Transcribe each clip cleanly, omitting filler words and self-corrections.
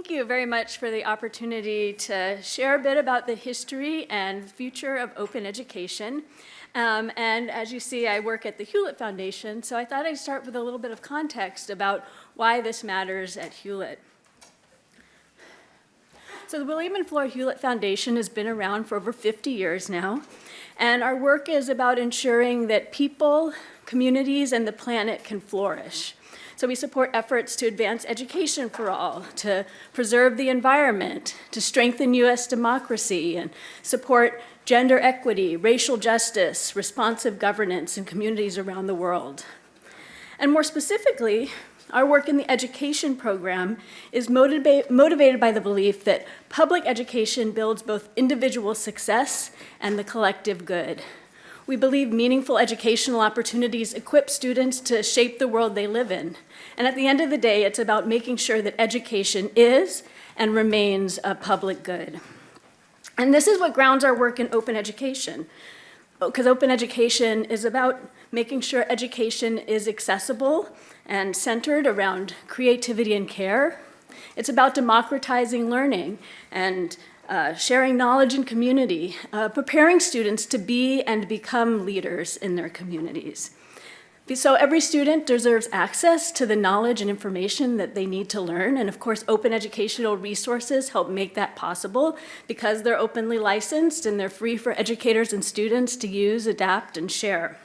Thank you very much for the opportunity to share a bit about the history and future of open education. And as you see, I work at the Hewlett Foundation, so I thought I'd start with a little bit of context about why this matters at Hewlett. So the William and Flora Hewlett Foundation has been around for over 50 years now, and our work is about ensuring that people, communities, and the planet can flourish. So we support efforts to advance education for all, to preserve the environment, to strengthen U.S. democracy, and support gender equity, racial justice, responsive governance in communities around the world. And more specifically, our work in the education program is motivated by the belief that public education builds both individual success and the collective good. We believe meaningful educational opportunities equip students to shape the world they live in. And at the end of the day, it's about making sure that education is and remains a public good. And this is what grounds our work in open education, because open education is about making sure education is accessible and centered around creativity and care. It's about democratizing learning and sharing knowledge in community, preparing students to be and become leaders in their communities. So every student deserves access to the knowledge and information that they need to learn, and of course open educational resources help make that possible because they're openly licensed and they're free for educators and students to use, adapt, and share.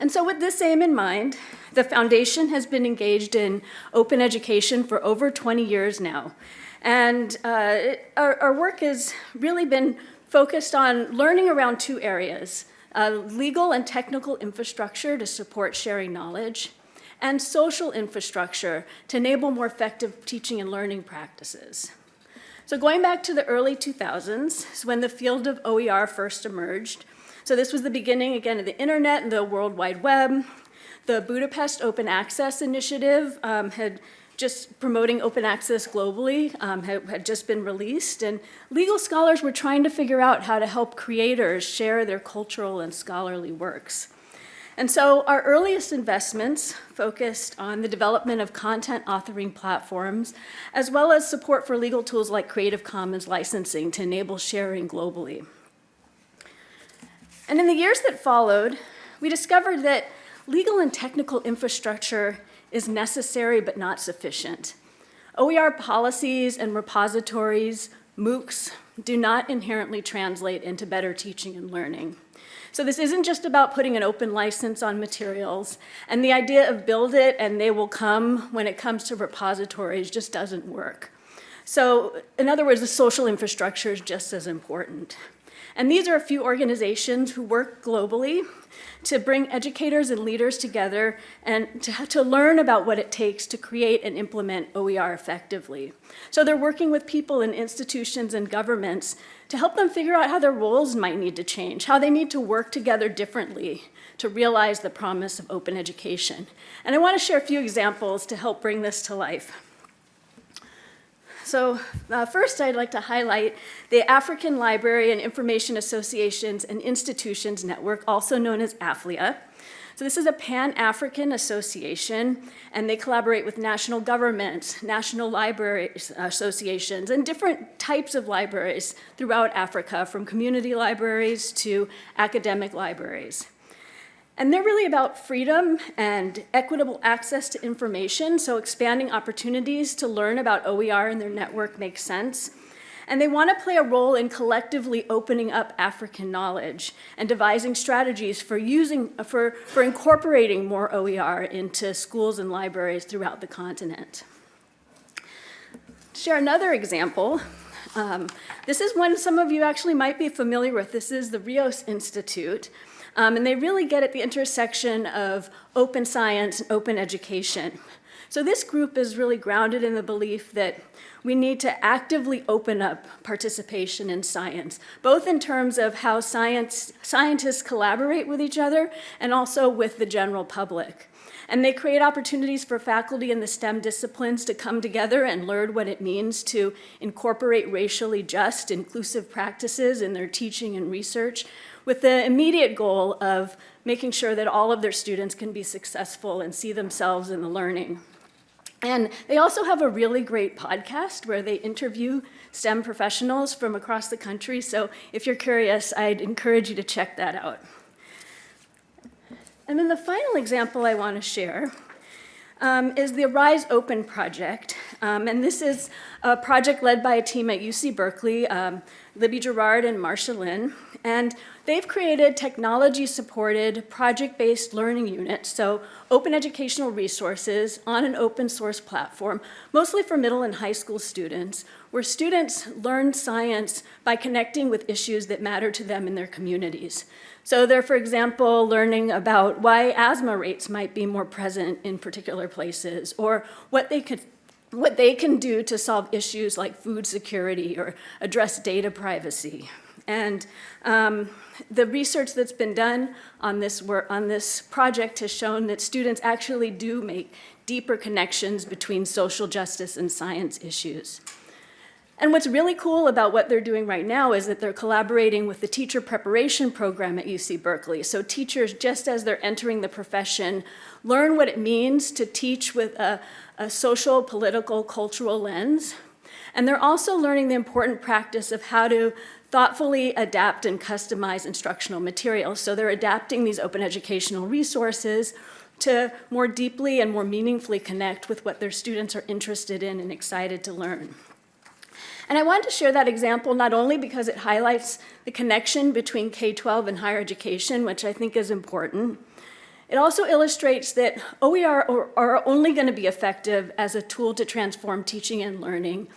And so with this aim in mind, the foundation has been engaged in open education for over 20 years now. And our work has really been focused on learning around two areas, legal and technical infrastructure to support sharing knowledge, and social infrastructure to enable more effective teaching and learning practices. So going back to the early 2000s is when the field of OER first emerged. So this was the beginning, again, of the internet and the World Wide Web. The Budapest Open Access Initiative had just promoting open access globally, had just been released, and legal scholars were trying to figure out how to help creators share their cultural and scholarly works. And so our earliest investments focused on the development of content authoring platforms, as well as support for legal tools like Creative Commons licensing to enable sharing globally. And in the years that followed, we discovered that legal and technical infrastructure is necessary but not sufficient. OER policies and repositories, MOOCs, do not inherently translate into better teaching and learning. So this isn't just about putting an open license on materials, and the idea of build it and they will come when it comes to repositories just doesn't work. So in other words, the social infrastructure is just as important. And these are a few organizations who work globally to bring educators and leaders together and to learn about what it takes to create and implement OER effectively. So they're working with people in institutions and governments to help them figure out how their roles might need to change, how they need to work together differently to realize the promise of open education. And I want to share a few examples to help bring this to life. So first, I'd like to highlight the African Library and Information Associations and Institutions Network, also known as AFLIA. So this is a Pan-African association, and they collaborate with national governments, national library associations, and different types of libraries throughout Africa, from community libraries to academic libraries. And they're really about freedom and equitable access to information, so expanding opportunities to learn about OER in their network makes sense. And they want to play a role in collectively opening up African knowledge and devising strategies for incorporating more OER into schools and libraries throughout the continent. To share another example, this is one some of you actually might be familiar with. This is the Rios Institute. And they really get at the intersection of open science and open education. So this group is really grounded in the belief that we need to actively open up participation in science, both in terms of how scientists collaborate with each other and also with the general public. And they create opportunities for faculty in the STEM disciplines to come together and learn what it means to incorporate racially just, inclusive practices in their teaching and research, with the immediate goal of making sure that all of their students can be successful and see themselves in the learning. And they also have a really great podcast where they interview STEM professionals from across the country. So if you're curious, I'd encourage you to check that out. And then the final example I want to share is the Rise Open project. And this is a project led by a team at UC Berkeley, Libby Gerard and Marcia Lin. And they've created technology-supported, project-based learning units, so open educational resources on an open source platform, mostly for middle and high school students, where students learn science by connecting with issues that matter to them in their communities. So they're, for example, learning about why asthma rates might be more present in particular places, or what they can do to solve issues like food security or address data privacy. And the research that's been done on this project has shown that students actually do make deeper connections between social justice and science issues. And what's really cool about what they're doing right now is that they're collaborating with the teacher preparation program at UC Berkeley. So teachers, just as they're entering the profession, learn what it means to teach with a social, political, cultural lens. And they're also learning the important practice of how to thoughtfully adapt and customize instructional materials. So they're adapting these open educational resources to more deeply and more meaningfully connect with what their students are interested in and excited to learn. And I wanted to share that example not only because it highlights the connection between K-12 and higher education, which I think is important. It also illustrates that OER are only going to be effective as a tool to transform teaching and learning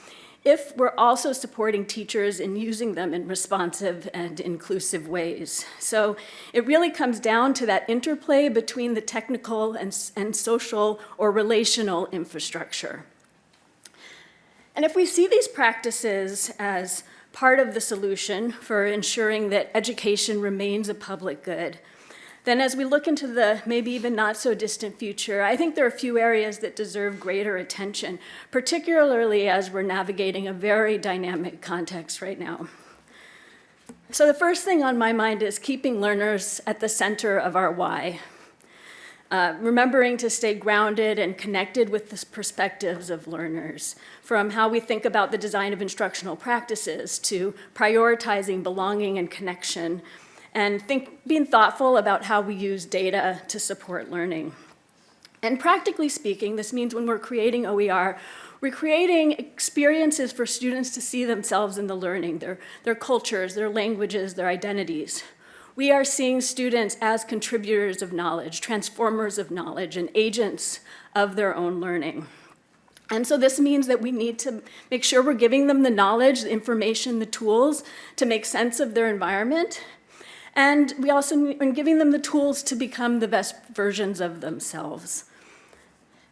if we're also supporting teachers in using them in responsive and inclusive ways. So it really comes down to that interplay between the technical and social or relational infrastructure. And if we see these practices as part of the solution for ensuring that education remains a public good, then as we look into the maybe even not so distant future, I think there are a few areas that deserve greater attention, particularly as we're navigating a very dynamic context right now. So the first thing on my mind is keeping learners at the center of our why. Remembering to stay grounded and connected with the perspectives of learners, from how we think about the design of instructional practices to prioritizing belonging and connection, and being thoughtful about how we use data to support learning. And practically speaking, this means when we're creating OER, we're creating experiences for students to see themselves in the learning, their cultures, their languages, their identities. We are seeing students as contributors of knowledge, transformers of knowledge, and agents of their own learning. And so this means that we need to make sure we're giving them the knowledge, the information, the tools to make sense of their environment. And we also are giving them the tools to become the best versions of themselves.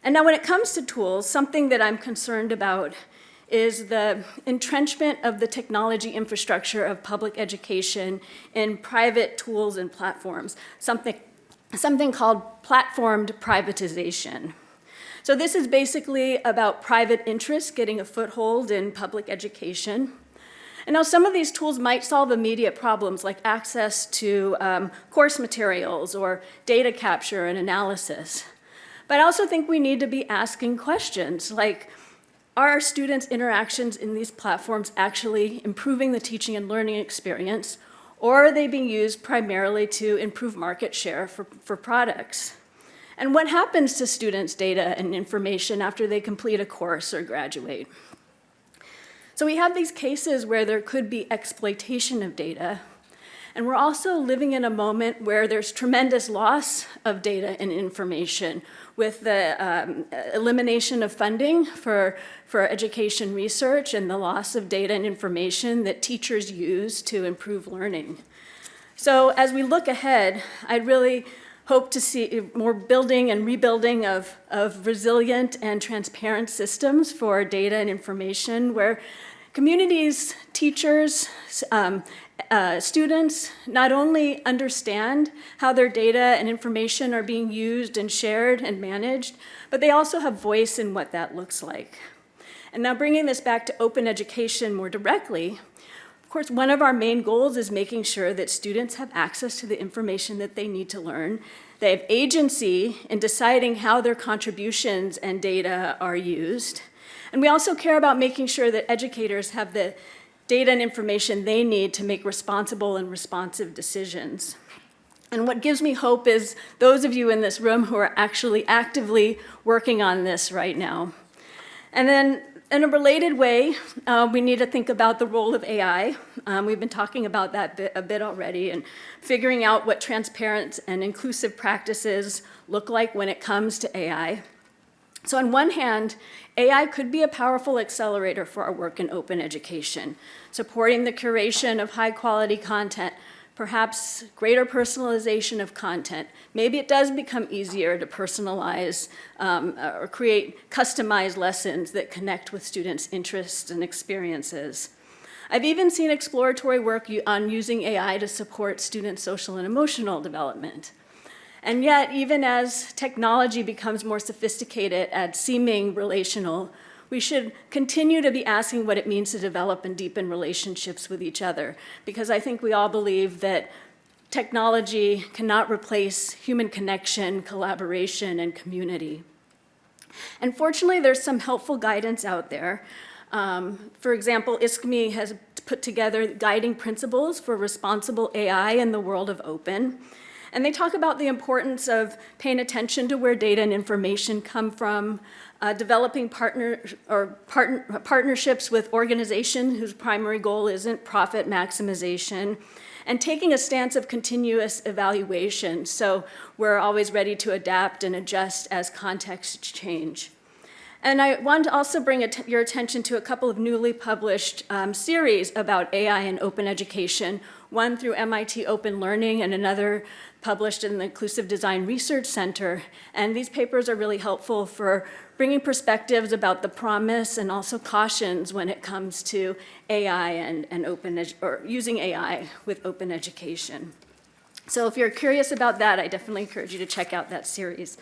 And now when it comes to tools, something that I'm concerned about is the entrenchment of the technology infrastructure of public education in private tools and platforms, something called platformed privatization. So this is basically about private interests getting a foothold in public education. And now some of these tools might solve immediate problems like access to course materials or data capture and analysis. But I also think we need to be asking questions like, are our students' interactions in these platforms actually improving the teaching and learning experience, or are they being used primarily to improve market share for products? And what happens to students' data and information after they complete a course or graduate? So we have these cases where there could be exploitation of data, and we're also living in a moment where there's tremendous loss of data and information with the elimination of funding for education research and the loss of data and information that teachers use to improve learning. So as we look ahead, I'd really hope to see more building and rebuilding of resilient and transparent systems for data and information where communities, teachers, students not only understand how their data and information are being used and shared and managed, but they also have voice in what that looks like. And now bringing this back to open education more directly, Of course, one of our main goals is making sure that students have access to the information that they need to learn. They have agency in deciding how their contributions and data are used. And we also care about making sure that educators have the data and information they need to make responsible and responsive decisions. And what gives me hope is those of you in this room who are actually actively working on this right now. And then in a related way, we need to think about the role of AI. We've been talking about that a bit already, and figuring out what transparent and inclusive practices look like when it comes to AI. So on one hand, AI could be a powerful accelerator for our work in open education, supporting the curation of high-quality content, perhaps greater personalization of content. Maybe it does become easier to personalize or create customized lessons that connect with students' interests and experiences. I've even seen exploratory work on using AI to support students' social and emotional development. And yet, even as technology becomes more sophisticated at seeming relational, we should continue to be asking what it means to develop and deepen relationships with each other, because I think we all believe that technology cannot replace human connection, collaboration, and community. And fortunately, there's some helpful guidance out there. For example, ISKME has put together guiding principles for responsible AI in the world of open. And they talk about the importance of paying attention to where data and information come from, developing partnerships with organizations whose primary goal isn't profit maximization, and taking a stance of continuous evaluation, so we're always ready to adapt and adjust as contexts change. And I want to also bring your attention to a couple of newly published series about AI and open education, one through MIT Open Learning and another published in the Inclusive Design Research Center. And these papers are really helpful for bringing perspectives about the promise and also cautions when it comes to AI and or using AI with open education. So if you're curious about that, I definitely encourage you to check out that series.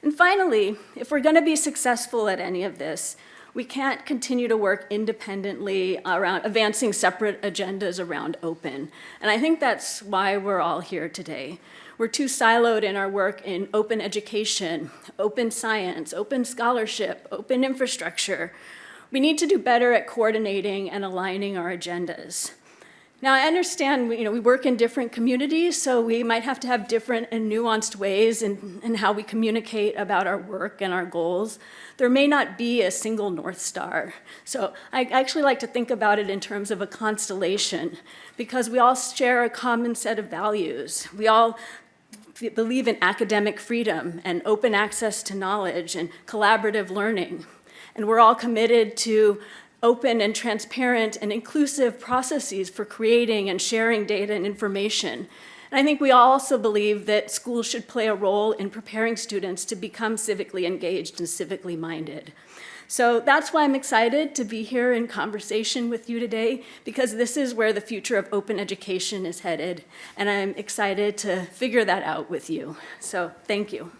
And finally, if we're going to be successful at any of this, we can't continue to work independently around advancing separate agendas around open. And I think that's why we're all here today. We're too siloed in our work in open education, open science, open scholarship, open infrastructure. We need to do better at coordinating and aligning our agendas. Now, I understand we work in different communities, so we might have to have different and nuanced ways in how we communicate about our work and our goals. There may not be a single North Star. So I actually like to think about it in terms of a constellation, because we all share a common set of values. We all believe in academic freedom and open access to knowledge and collaborative learning. And we're all committed to open and transparent and inclusive processes for creating and sharing data and information. And I think we also believe that schools should play a role in preparing students to become civically engaged and civically minded. So that's why I'm excited to be here in conversation with you today, because this is where the future of open education is headed, and I'm excited to figure that out with you. So thank you.